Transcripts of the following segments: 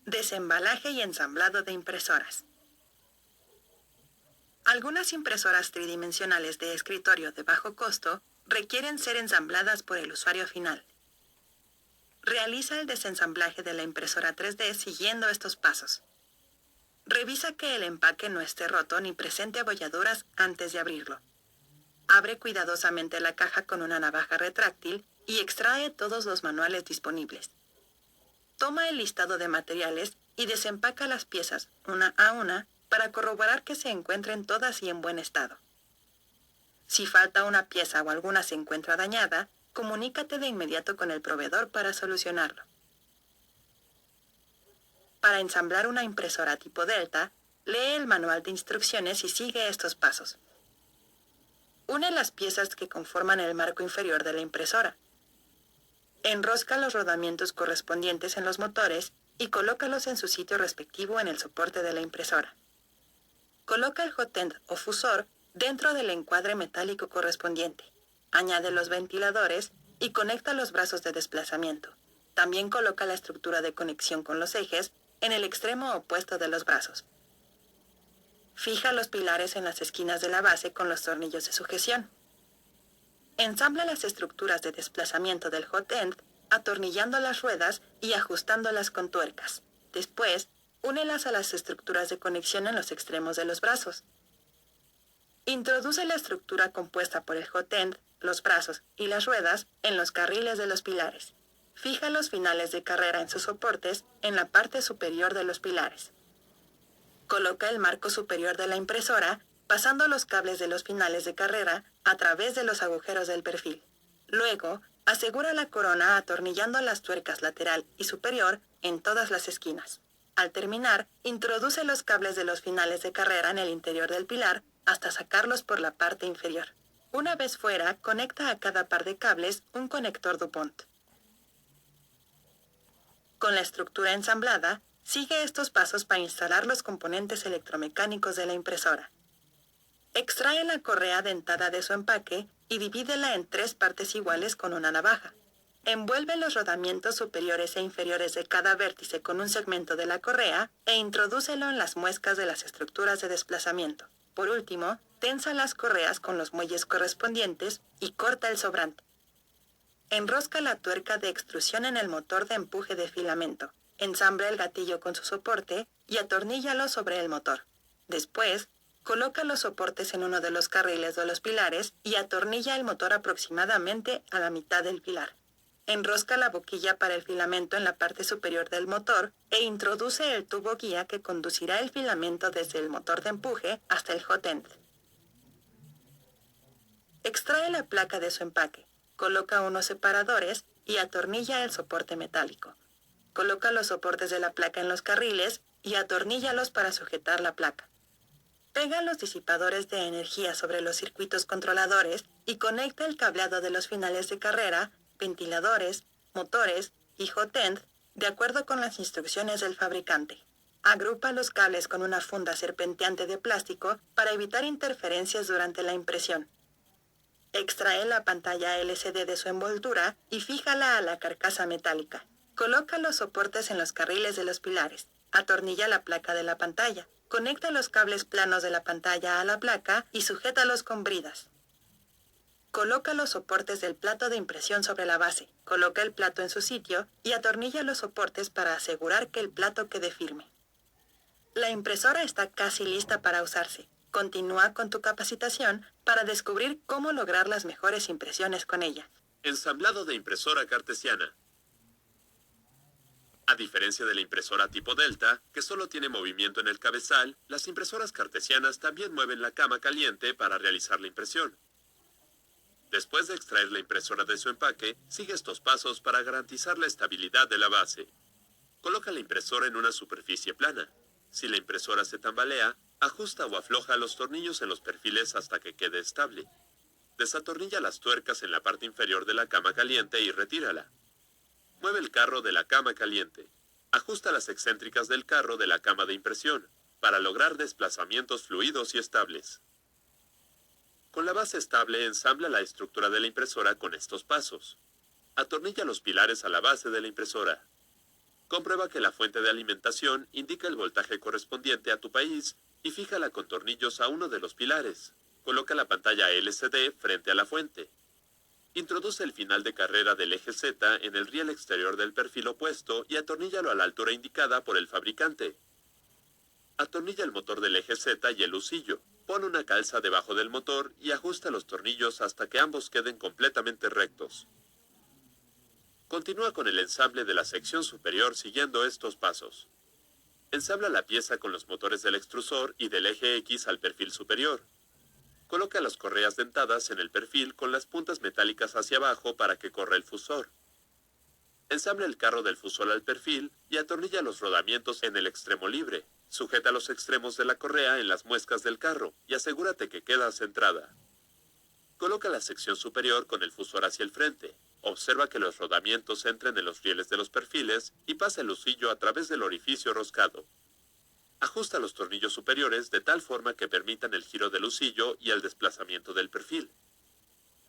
Desembalaje y ensamblado de impresoras. Algunas impresoras tridimensionales de escritorio de bajo costo requieren ser ensambladas por el usuario final. Realiza el desensamblaje de la impresora 3D siguiendo estos pasos. Revisa que el empaque no esté roto ni presente abolladuras antes de abrirlo. Abre cuidadosamente la caja con una navaja retráctil y extrae todos los manuales disponibles. Toma el listado de materiales y desempaca las piezas una a una para corroborar que se encuentren todas y en buen estado. Si falta una pieza o alguna se encuentra dañada, comunícate de inmediato con el proveedor para solucionarlo. Para ensamblar una impresora tipo Delta, lee el manual de instrucciones y sigue estos pasos. Une las piezas que conforman el marco inferior de la impresora. Enrosca los rodamientos correspondientes en los motores y colócalos en su sitio respectivo en el soporte de la impresora. Coloca el hot end o fusor dentro del encuadre metálico correspondiente. Añade los ventiladores y conecta los brazos de desplazamiento. También coloca la estructura de conexión con los ejes en el extremo opuesto de los brazos. Fija los pilares en las esquinas de la base con los tornillos de sujeción. Ensambla las estructuras de desplazamiento del hot end atornillando las ruedas y ajustándolas con tuercas. Después, únelas a las estructuras de conexión en los extremos de los brazos. Introduce la estructura compuesta por el hot end, los brazos y las ruedas en los carriles de los pilares. Fija los finales de carrera en sus soportes en la parte superior de los pilares. Coloca el marco superior de la impresora pasando los cables de los finales de carrera a través de los agujeros del perfil. Luego, asegura la corona atornillando las tuercas lateral y superior en todas las esquinas. Al terminar, introduce los cables de los finales de carrera en el interior del pilar hasta sacarlos por la parte inferior. Una vez fuera, conecta a cada par de cables un conector DuPont. Con la estructura ensamblada, sigue estos pasos para instalar los componentes electromecánicos de la impresora. Extrae la correa dentada de su empaque y divídela en 3 partes iguales con una navaja. Envuelve los rodamientos superiores e inferiores de cada vértice con un segmento de la correa e introdúcelo en las muescas de las estructuras de desplazamiento. Por último, tensa las correas con los muelles correspondientes y corta el sobrante. Enrosca la tuerca de extrusión en el motor de empuje de filamento. Ensambla el gatillo con su soporte y atorníllalo sobre el motor. Después, coloca los soportes en uno de los carriles de los pilares y atornilla el motor aproximadamente a la mitad del pilar. Enrosca la boquilla para el filamento en la parte superior del motor e introduce el tubo guía que conducirá el filamento desde el motor de empuje hasta el hot end. Extrae la placa de su empaque, coloca unos separadores y atornilla el soporte metálico. Coloca los soportes de la placa en los carriles y atorníllalos para sujetar la placa. Pega los disipadores de energía sobre los circuitos controladores y conecta el cableado de los finales de carrera, ventiladores, motores y hot end de acuerdo con las instrucciones del fabricante. Agrupa los cables con una funda serpenteante de plástico para evitar interferencias durante la impresión. Extrae la pantalla LCD de su envoltura y fíjala a la carcasa metálica. Coloca los soportes en los carriles de los pilares. Atornilla la placa de la pantalla. Conecta los cables planos de la pantalla a la placa y sujétalos con bridas. Coloca los soportes del plato de impresión sobre la base. Coloca el plato en su sitio y atornilla los soportes para asegurar que el plato quede firme. La impresora está casi lista para usarse. Continúa con tu capacitación para descubrir cómo lograr las mejores impresiones con ella. Ensamblado de impresora cartesiana. A diferencia de la impresora tipo Delta, que solo tiene movimiento en el cabezal, las impresoras cartesianas también mueven la cama caliente para realizar la impresión. Después de extraer la impresora de su empaque, sigue estos pasos para garantizar la estabilidad de la base. Coloca la impresora en una superficie plana. Si la impresora se tambalea, ajusta o afloja los tornillos en los perfiles hasta que quede estable. Desatornilla las tuercas en la parte inferior de la cama caliente y retírala. Mueve el carro de la cama caliente. Ajusta las excéntricas del carro de la cama de impresión para lograr desplazamientos fluidos y estables. Con la base estable, ensambla la estructura de la impresora con estos pasos. Atornilla los pilares a la base de la impresora. Comprueba que la fuente de alimentación indica el voltaje correspondiente a tu país y fíjala con tornillos a uno de los pilares. Coloca la pantalla LCD frente a la fuente. Introduce el final de carrera del eje Z en el riel exterior del perfil opuesto y atorníllalo a la altura indicada por el fabricante. Atornilla el motor del eje Z y el husillo. Pon una calza debajo del motor y ajusta los tornillos hasta que ambos queden completamente rectos. Continúa con el ensamble de la sección superior siguiendo estos pasos. Ensambla la pieza con los motores del extrusor y del eje X al perfil superior. Coloca las correas dentadas en el perfil con las puntas metálicas hacia abajo para que corra el fusor. Ensambla el carro del fusor al perfil y atornilla los rodamientos en el extremo libre. Sujeta los extremos de la correa en las muescas del carro y asegúrate que queda centrada. Coloca la sección superior con el fusor hacia el frente. Observa que los rodamientos entren en los rieles de los perfiles y pasa el husillo a través del orificio roscado. Ajusta los tornillos superiores de tal forma que permitan el giro del husillo y el desplazamiento del perfil.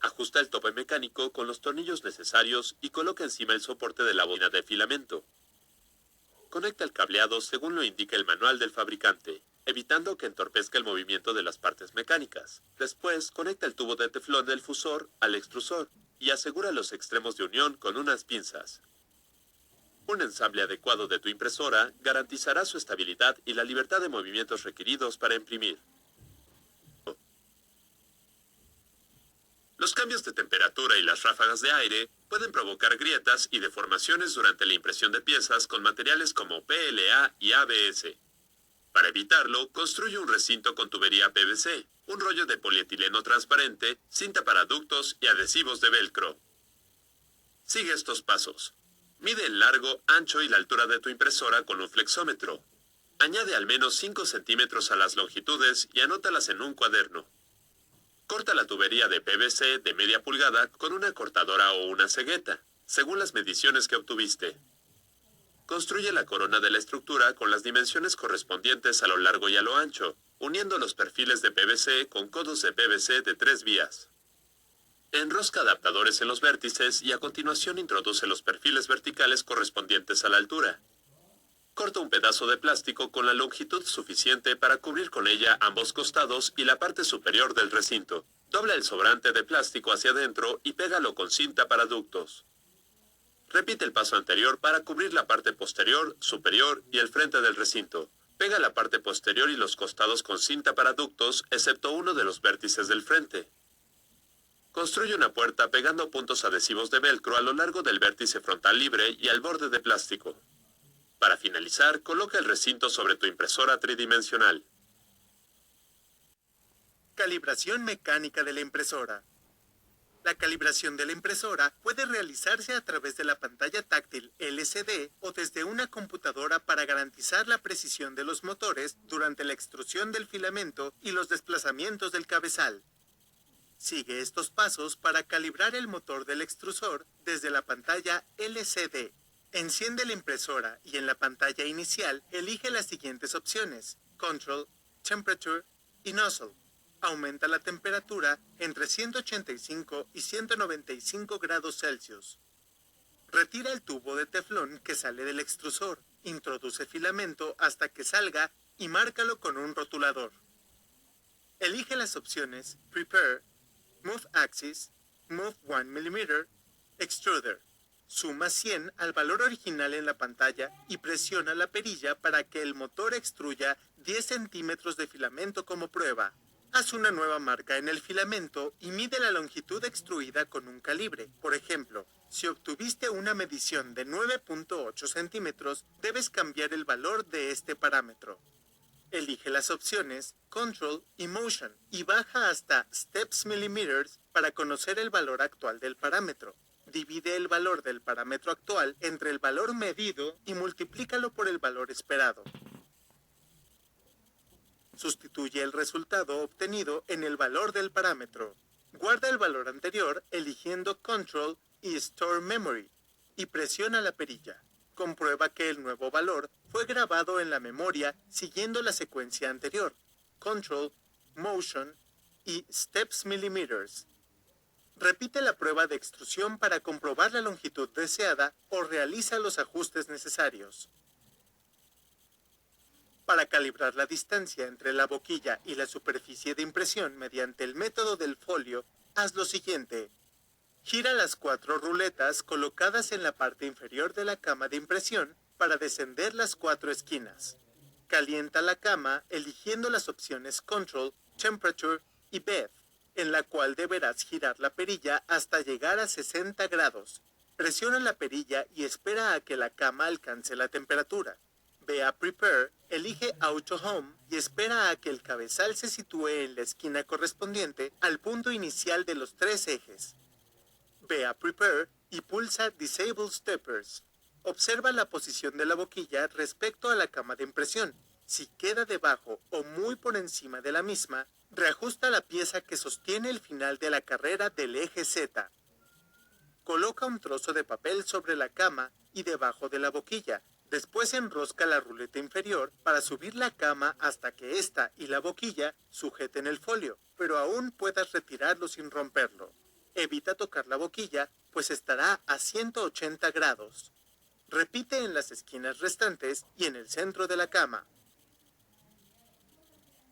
Ajusta el tope mecánico con los tornillos necesarios y coloca encima el soporte de la bobina de filamento. Conecta el cableado según lo indica el manual del fabricante, evitando que entorpezca el movimiento de las partes mecánicas. Después, conecta el tubo de teflón del fusor al extrusor y asegura los extremos de unión con unas pinzas. Un ensamble adecuado de tu impresora garantizará su estabilidad y la libertad de movimientos requeridos para imprimir. Los cambios de temperatura y las ráfagas de aire pueden provocar grietas y deformaciones durante la impresión de piezas con materiales como PLA y ABS. Para evitarlo, construye un recinto con tubería PVC, un rollo de polietileno transparente, cinta para ductos y adhesivos de velcro. Sigue estos pasos. Mide el largo, ancho y la altura de tu impresora con un flexómetro. Añade al menos 5 centímetros a las longitudes y anótalas en un cuaderno. Corta la tubería de PVC de media pulgada con una cortadora o una cegueta, según las mediciones que obtuviste. Construye la corona de la estructura con las dimensiones correspondientes a lo largo y a lo ancho, uniendo los perfiles de PVC con codos de PVC de 3 vías. Enrosca adaptadores en los vértices y a continuación introduce los perfiles verticales correspondientes a la altura. Corta un pedazo de plástico con la longitud suficiente para cubrir con ella ambos costados y la parte superior del recinto. Dobla el sobrante de plástico hacia adentro y pégalo con cinta para ductos. Repite el paso anterior para cubrir la parte posterior, superior y el frente del recinto. Pega la parte posterior y los costados con cinta para ductos, excepto uno de los vértices del frente. Construye una puerta pegando puntos adhesivos de velcro a lo largo del vértice frontal libre y al borde de plástico. Para finalizar, coloca el recinto sobre tu impresora tridimensional. Calibración mecánica de la impresora. La calibración de la impresora puede realizarse a través de la pantalla táctil LCD o desde una computadora para garantizar la precisión de los motores durante la extrusión del filamento y los desplazamientos del cabezal. Sigue estos pasos para calibrar el motor del extrusor desde la pantalla LCD. Enciende la impresora y en la pantalla inicial elige las siguientes opciones: Control, Temperature y Nozzle. Aumenta la temperatura entre 185 y 195 grados Celsius. Retira el tubo de teflón que sale del extrusor. Introduce filamento hasta que salga y márcalo con un rotulador. Elige las opciones Prepare, Move Axis, Move 1 mm, Extruder. Suma 100 al valor original en la pantalla y presiona la perilla para que el motor extruya 10 centímetros de filamento como prueba. Haz una nueva marca en el filamento y mide la longitud extruida con un calibre. Por ejemplo, si obtuviste una medición de 9.8 centímetros, debes cambiar el valor de este parámetro. Elige las opciones Control y Motion y baja hasta Steps Millimeters para conocer el valor actual del parámetro. Divide el valor del parámetro actual entre el valor medido y multiplícalo por el valor esperado. Sustituye el resultado obtenido en el valor del parámetro. Guarda el valor anterior eligiendo Control y Store Memory. y presiona la perilla. Comprueba que el nuevo valor fue grabado en la memoria siguiendo la secuencia anterior: Control, Motion y Steps Millimeters. Repite la prueba de extrusión para comprobar la longitud deseada o realiza los ajustes necesarios. Para calibrar la distancia entre la boquilla y la superficie de impresión mediante el método del folio, haz lo siguiente. Gira las 4 ruletas colocadas en la parte inferior de la cama de impresión para descender las 4 esquinas. Calienta la cama eligiendo las opciones Control, Temperature y Bed, en la cual deberás girar la perilla hasta llegar a 60 grados. Presiona la perilla y espera a que la cama alcance la temperatura. Ve a Prepare, elige Auto Home y espera a que el cabezal se sitúe en la esquina correspondiente al punto inicial de los 3 ejes. Ve a Prepare y pulsa Disable Steppers. Observa la posición de la boquilla respecto a la cama de impresión. Si queda debajo o muy por encima de la misma, reajusta la pieza que sostiene el final de la carrera del eje Z. Coloca un trozo de papel sobre la cama y debajo de la boquilla. Después enrosca la ruleta inferior para subir la cama hasta que ésta y la boquilla sujeten el folio, pero aún puedas retirarlo sin romperlo. Evita tocar la boquilla, pues estará a 180 grados. Repite en las esquinas restantes y en el centro de la cama.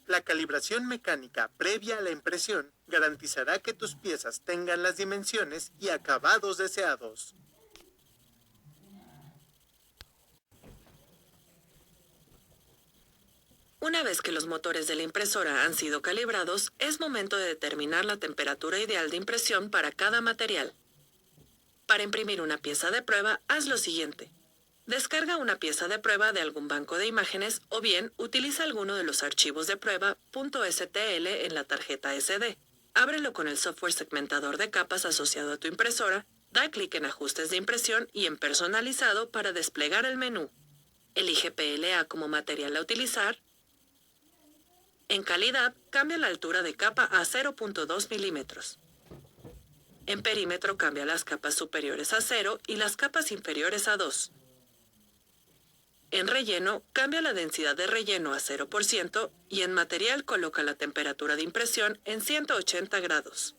La calibración mecánica previa a la impresión garantizará que tus piezas tengan las dimensiones y acabados deseados. Una vez que los motores de la impresora han sido calibrados, es momento de determinar la temperatura ideal de impresión para cada material. Para imprimir una pieza de prueba, haz lo siguiente. Descarga una pieza de prueba de algún banco de imágenes o bien utiliza alguno de los archivos de prueba .stl en la tarjeta SD. Ábrelo con el software segmentador de capas asociado a tu impresora, da clic en Ajustes de impresión y en Personalizado para desplegar el menú. Elige PLA como material a utilizar. En calidad, cambia la altura de capa a 0.2 milímetros. En perímetro, cambia las capas superiores a 0 y las capas inferiores a 2. En relleno, cambia la densidad de relleno a 0% y en material coloca la temperatura de impresión en 180 grados.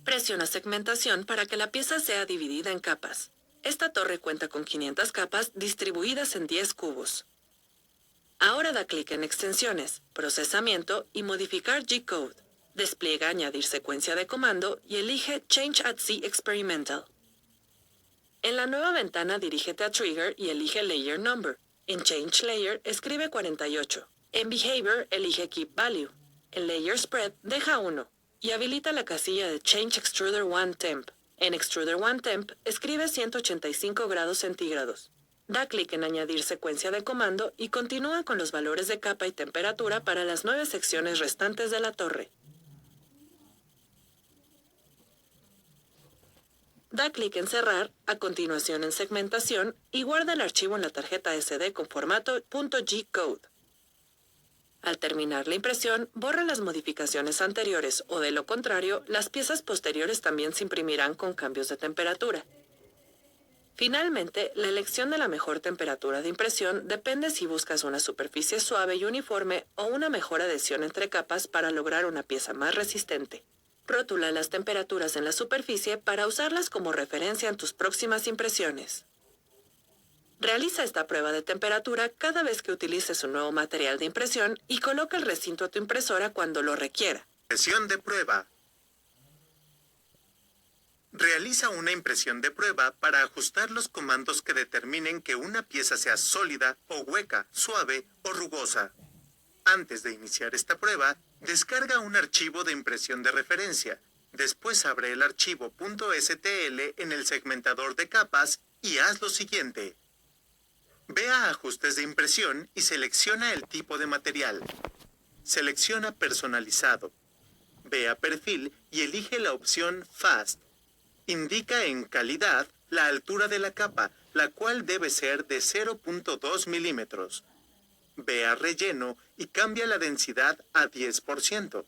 Presiona segmentación para que la pieza sea dividida en capas. Esta torre cuenta con 500 capas distribuidas en 10 cubos. Ahora da clic en Extensiones, Procesamiento y Modificar G-Code. Despliega Añadir secuencia de comando y elige Change at Z Experimental. En la nueva ventana dirígete a Trigger y elige Layer Number. En Change Layer escribe 48. En Behavior elige Keep Value. En Layer Spread deja 1 y habilita la casilla de Change Extruder 1 Temp. En Extruder 1 Temp escribe 185 grados centígrados. Da clic en Añadir secuencia de comando y continúa con los valores de capa y temperatura para las 9 secciones restantes de la torre. Da clic en Cerrar, a continuación en Segmentación y guarda el archivo en la tarjeta SD con formato .G-Code. Al terminar la impresión, borra las modificaciones anteriores o de lo contrario, las piezas posteriores también se imprimirán con cambios de temperatura. Finalmente, la elección de la mejor temperatura de impresión depende si buscas una superficie suave y uniforme o una mejor adhesión entre capas para lograr una pieza más resistente. Rótula las temperaturas en la superficie para usarlas como referencia en tus próximas impresiones. Realiza esta prueba de temperatura cada vez que utilices un nuevo material de impresión y coloca el recinto a tu impresora cuando lo requiera. Impresión de prueba. Realiza una impresión de prueba para ajustar los comandos que determinen que una pieza sea sólida o hueca, suave o rugosa. Antes de iniciar esta prueba, descarga un archivo de impresión de referencia. Después abre el archivo .stl en el segmentador de capas y haz lo siguiente. Ve a Ajustes de impresión y selecciona el tipo de material. Selecciona Personalizado. Ve a Perfil y elige la opción Fast. Indica en Calidad la altura de la capa, la cual debe ser de 0.2 milímetros. Ve a Relleno y cambia la densidad a 10%.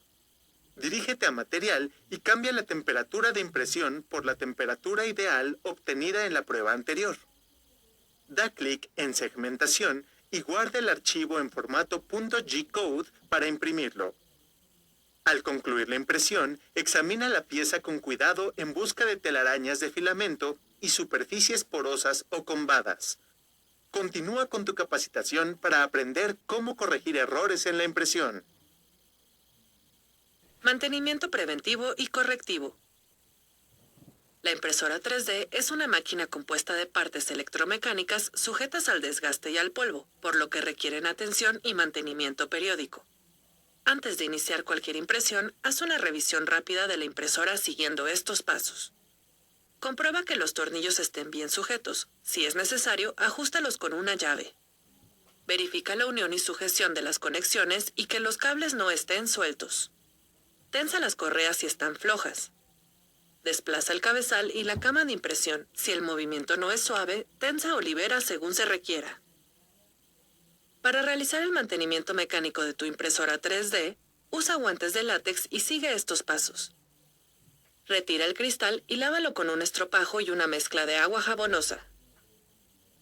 Dirígete a Material y cambia la temperatura de impresión por la temperatura ideal obtenida en la prueba anterior. Da clic en Segmentación y guarda el archivo en formato .g-code para imprimirlo. Al concluir la impresión, examina la pieza con cuidado en busca de telarañas de filamento y superficies porosas o combadas. Continúa con tu capacitación para aprender cómo corregir errores en la impresión. Mantenimiento preventivo y correctivo. La impresora 3D es una máquina compuesta de partes electromecánicas sujetas al desgaste y al polvo, por lo que requieren atención y mantenimiento periódico. Antes de iniciar cualquier impresión, haz una revisión rápida de la impresora siguiendo estos pasos. Comprueba que los tornillos estén bien sujetos. Si es necesario, ajústalos con una llave. Verifica la unión y sujeción de las conexiones y que los cables no estén sueltos. Tensa las correas si están flojas. Desplaza el cabezal y la cama de impresión. Si el movimiento no es suave, tensa o libera según se requiera. Para realizar el mantenimiento mecánico de tu impresora 3D, usa guantes de látex y sigue estos pasos. Retira el cristal y lávalo con un estropajo y una mezcla de agua jabonosa.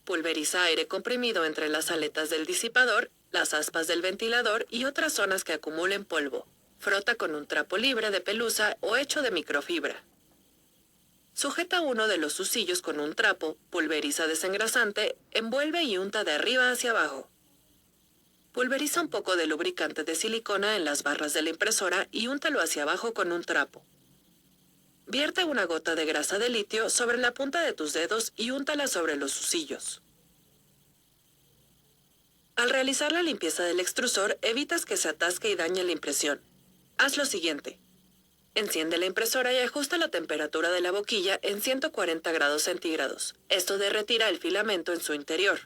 Pulveriza aire comprimido entre las aletas del disipador, las aspas del ventilador y otras zonas que acumulen polvo. Frota con un trapo libre de pelusa o hecho de microfibra. Sujeta uno de los husillos con un trapo, pulveriza desengrasante, envuelve y unta de arriba hacia abajo. Pulveriza un poco de lubricante de silicona en las barras de la impresora y úntalo hacia abajo con un trapo. Vierte una gota de grasa de litio sobre la punta de tus dedos y úntala sobre los husillos. Al realizar la limpieza del extrusor, evitas que se atasque y dañe la impresión. Haz lo siguiente. Enciende la impresora y ajusta la temperatura de la boquilla en 140 grados centígrados. Esto derretirá el filamento en su interior.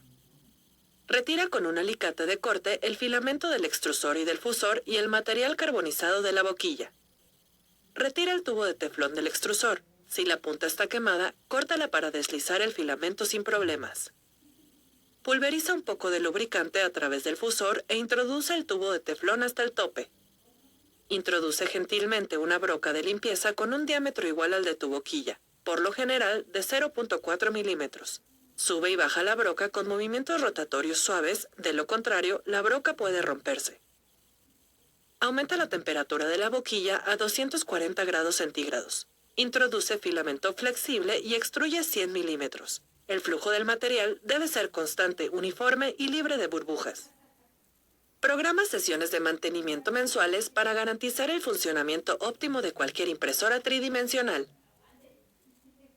Retira con un alicate de corte el filamento del extrusor y del fusor y el material carbonizado de la boquilla. Retira el tubo de teflón del extrusor. Si la punta está quemada, córtala para deslizar el filamento sin problemas. Pulveriza un poco de lubricante a través del fusor e introduce el tubo de teflón hasta el tope. Introduce gentilmente una broca de limpieza con un diámetro igual al de tu boquilla, por lo general de 0.4 milímetros. Sube y baja la broca con movimientos rotatorios suaves, de lo contrario, la broca puede romperse. Aumenta la temperatura de la boquilla a 240 grados centígrados. Introduce filamento flexible y extruye 100 milímetros. El flujo del material debe ser constante, uniforme y libre de burbujas. Programa sesiones de mantenimiento mensuales para garantizar el funcionamiento óptimo de cualquier impresora tridimensional.